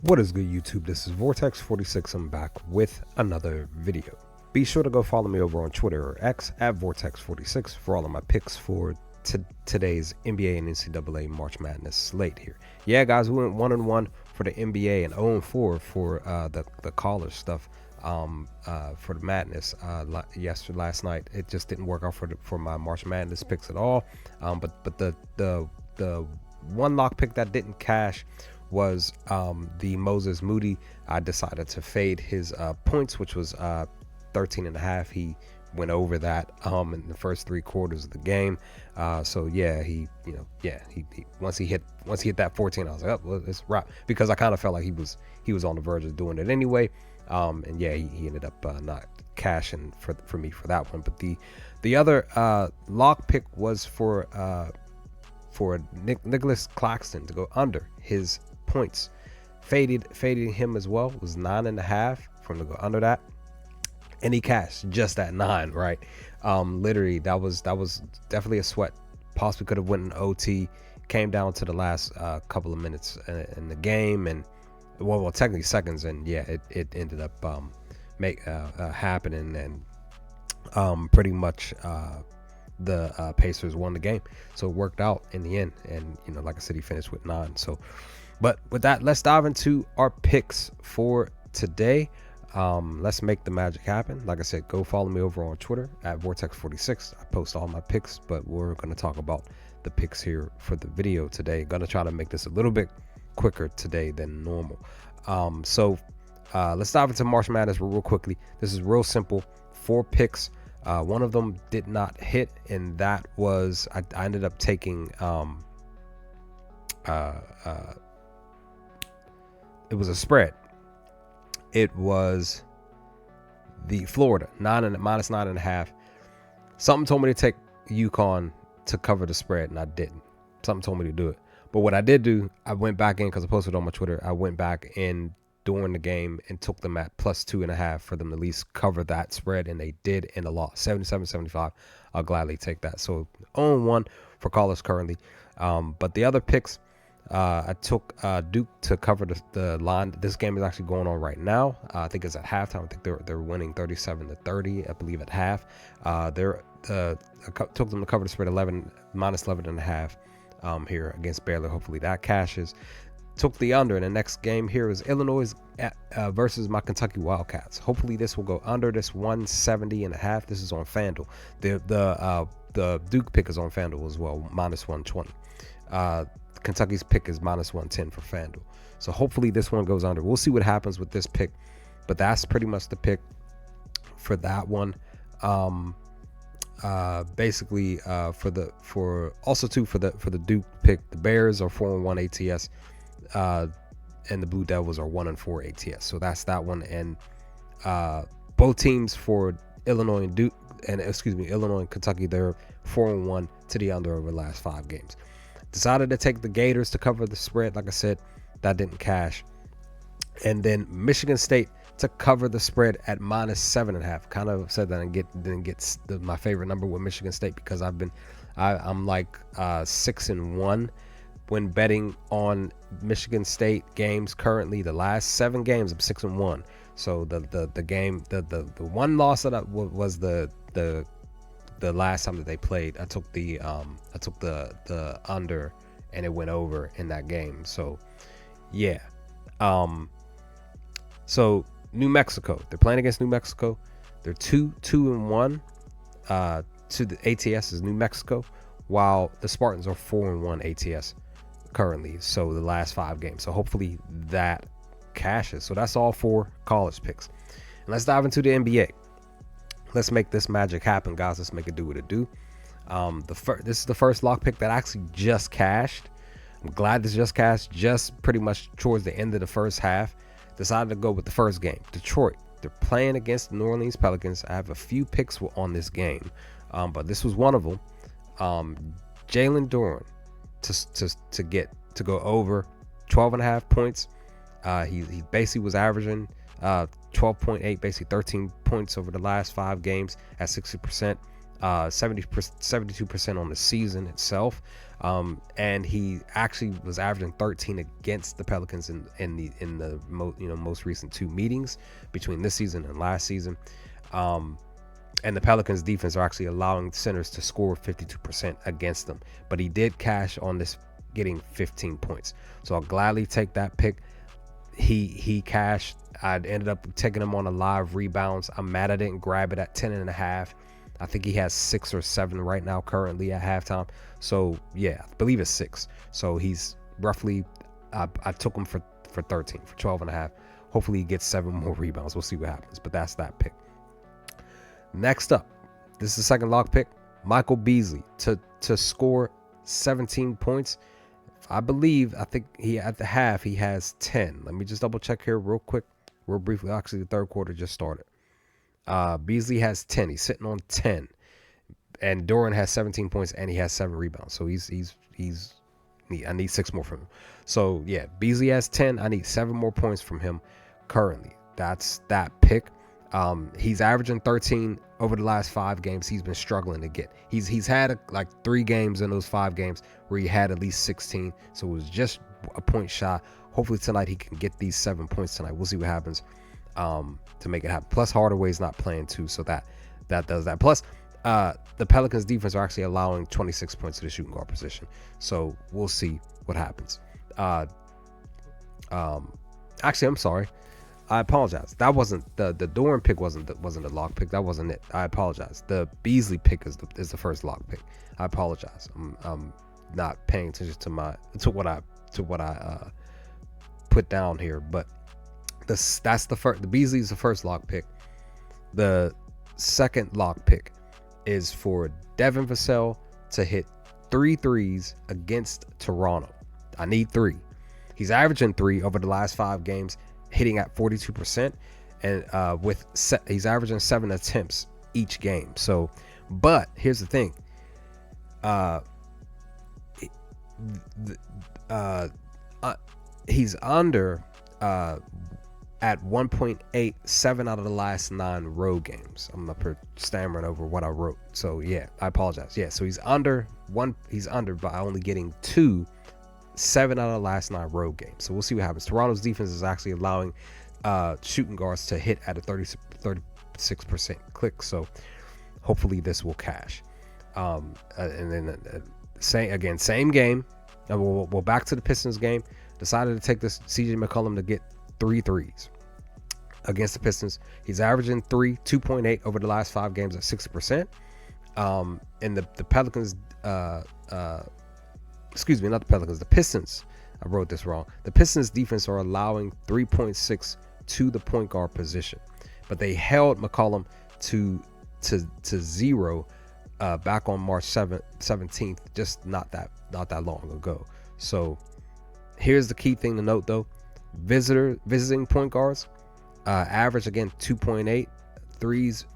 What is good, YouTube? This is Vortex46. I'm back with another video. Be sure to go follow me over on Twitter or X at Vortex46 for all of my picks for today's NBA and NCAA March Madness slate here. Yeah, guys, we went 1-1 for the NBA and 0-4 for the college stuff for the Madness last night. It just didn't work out for my March Madness picks at all. But the one lock pick that didn't cash was the Moses Moody. I decided to fade his points, which was 13.5. He went over that in the first 3 quarters of the game. So yeah, he once he hit that 14, I was like, oh, well, it's right, because I kind of felt like he was on the verge of doing it anyway. And yeah, he ended up not cashing for me for that one. But the other lock pick was for Nicholas Claxton to go under his points. Fading him as well was 9.5 from to go under that, and he cashed just at 9, right? Literally that was definitely a sweat. Possibly could have went in OT. Came down to the last couple of minutes in the game, and well technically seconds, and yeah, it ended up happening, and pretty much the Pacers won the game, so it worked out in the end. And like I said, he finished with 9. So but with that, let's dive into our picks for today. Let's make the magic happen. Like I said, go follow me over on Twitter at Vortex46. I post all my picks, but we're going to talk about the picks here for the video today. Going to try to make this a little bit quicker today than normal. So let's dive into March Madness real quickly. This is real simple. 4 picks. One of them did not hit, and that was I ended up taking it was a spread. It was the Florida minus 9.5. Something told me to take UConn to cover the spread, and I didn't. Something told me to do it. But what I did do, I went back in, because I posted on my Twitter. I went back in during the game and took them at plus 2.5 for them to at least cover that spread, and they did in a loss, 77-75. I'll gladly take that. So 0-1 for college currently. But the other picks, I took Duke to cover the line. This game is actually going on right now. I think it's at halftime. I think they're winning 37-30, I believe, at half. I took them to cover the spread minus 11.5 here against Baylor. Hopefully that cashes. Took the under in the next game. Here is Illinois versus my Kentucky Wildcats. Hopefully this will go under this 170.5. This is on FanDuel. The Duke pick is on FanDuel as well, minus 120. Kentucky's pick is minus 110 for FanDuel. So hopefully this one goes under. We'll see what happens with this pick, but that's pretty much the pick for that one. Basically for the Duke pick, the Bears are 4-1 ATS, and the Blue Devils are 1-4 ATS. So that's that one. And both teams for Illinois and Kentucky, they're 4-1 to the under over the last 5 games. Decided to take the Gators to cover the spread. Like I said, that didn't cash. And then Michigan State to cover the spread at minus 7.5. Kind of said that and didn't get my favorite number with Michigan State, because I'm like 6-1 when betting on Michigan State games currently. The last 7 games, I'm 6-1. So the game, the one loss that was the last time that they played. I took the under, and it went over in that game. So yeah. So New Mexico, they're playing against New Mexico. They're 2-1 to the ATS is New Mexico, while the Spartans are 4-1 ATS currently. So the last 5 games. So hopefully that cashes. So that's all 4 college picks. And let's dive into the NBA. Let's make this magic happen, guys. Let's make it do what it do. This is the first lock pick that actually just cashed. I'm glad this just cashed, just pretty much towards the end of the first half. Decided to go with the first game. Detroit, they're playing against the New Orleans Pelicans. I have a few picks on this game, but this was one of them. Jalen Duren to go over 12.5 points. He basically was averaging 12.8, basically 13 points over the last 5 games at 60%. 72% on the season itself. And he actually was averaging 13 against the Pelicans in the most recent 2 meetings between this season and last season. And the Pelicans defense are actually allowing centers to score 52% against them. But he did cash on this, getting 15 points. So I'll gladly take that pick. He cashed. I ended up taking him on a live rebounds. I'm mad I didn't grab it at 10.5. I think he has 6 or 7 right now currently at halftime. So yeah, I believe it's 6. So he's roughly, I took him for 13, for 12.5. Hopefully he gets 7 more rebounds. We'll see what happens. But that's that pick. Next up, this is the second lock pick. Michael Beasley to score 17 points. I think he at the half he has 10. Let me just double check here real quick, real briefly. Actually, the third quarter just started. Beasley has 10. He's sitting on 10, and Doran has 17 points and he has 7 rebounds. So I need 6 more from him. So yeah, Beasley has 10. I need 7 more points from him currently. That's that pick. He's averaging 13 over the last 5 games. He's been struggling to get. He's had like 3 games in those 5 games where he had at least 16. So it was just a point shy. Hopefully tonight he can get these 7 points tonight. We'll see what happens to make it happen. Plus Hardaway's not playing too, so that does that. Plus the Pelicans defense are actually allowing 26 points to the shooting guard position. So we'll see what happens. Actually, I'm sorry. I apologize. That wasn't the Doran pick. wasn't the lock pick. That wasn't it. I apologize. The Beasley pick is the first lock pick. I apologize. I'm not paying attention to what I put down here. But that's the first. The Beasley is the first lock pick. The second lock pick is for Devin Vassell to hit 3 threes against Toronto. I need 3. He's averaging 3 over the last 5 games, hitting at 42%, and he's averaging 7 attempts each game. So, but here's the thing, he's under at 1.8 7 out of the last 9 road games. I'm up here stammering over what I wrote. So yeah, I apologize. Yeah, so he's under by only getting 7 out of the last 9 road games. So we'll see what happens. Toronto's defense is actually allowing shooting guards to hit at a 36% click. So hopefully this will cash. And then same game. We'll back to the Pistons game. Decided to take this CJ McCollum to get 3 threes against the Pistons. He's averaging 2.8 over the last 5 games at 60%. And the Pelicans, excuse me, not the Pelicans, the Pistons. I wrote this wrong. The Pistons defense are allowing 3.6 to the point guard position, but they held McCollum to 0 back on March 17th, just not that long ago. So here's the key thing to note though. Visiting point guards average again 2.8 threes.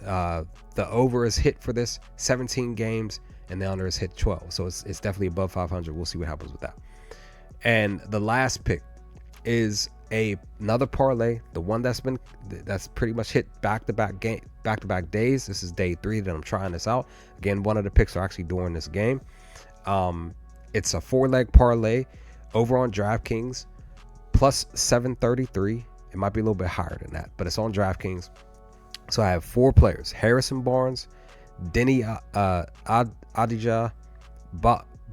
The over is hit for this 17 games and the under is hit 12. So it's definitely above 500. We'll see what happens with that. And the last pick is another parlay, the one that's pretty much hit back-to-back days. This is day 3 that I'm trying this out. Again, one of the picks are actually during this game. It's a 4-leg parlay over on DraftKings, plus 733. It might be a little bit higher than that, but it's on DraftKings. So I have 4 players: Harrison Barnes, Denny Adija,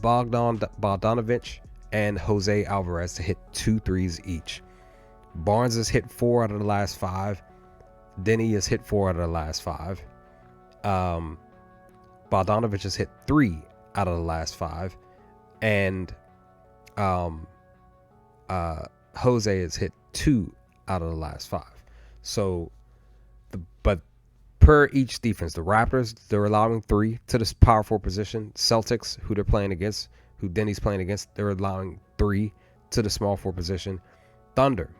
Bogdanovich, and Jose Alvarez to hit 2 threes each. Barnes has hit 4 out of the last 5. Denny has hit 4 out of the last 5. Bogdanovich has hit 3 out of the last 5. And Jose has hit 2 out of the last 5. So, but per each defense, the Raptors, they're allowing 3 to this power forward position. Celtics, who Denny's playing against, they're allowing 3 to the small forward position.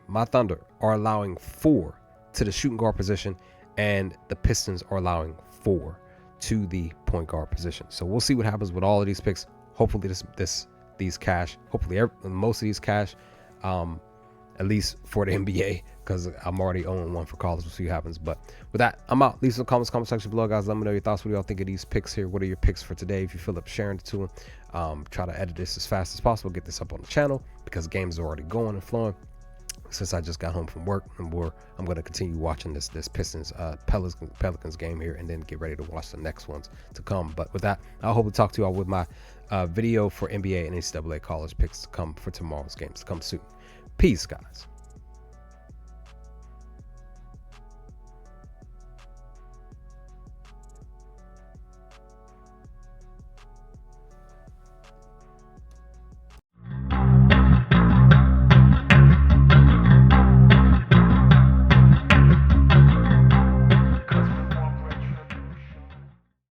My Thunder are allowing 4 to the shooting guard position, and the Pistons are allowing 4 to the point guard position. So we'll see what happens with all of these picks. Hopefully these cash. Hopefully most of these cash. at least for the NBA, because I'm already owning one for college. We'll see what happens. But with that, I'm out. Leave some comments, comment section below, guys. Let me know your thoughts. What do y'all think of these picks here? What are your picks for today? If you feel up sharing it to them, try to edit this as fast as possible, get this up on the channel, because games are already going and flowing since I just got home from work. And I'm going to continue watching this Pistons Pelicans game here, and then get ready to watch the next ones to come. But with that, I hope to talk to y'all with my video for NBA and NCAA college picks to come for tomorrow's games to come soon. Peace, guys.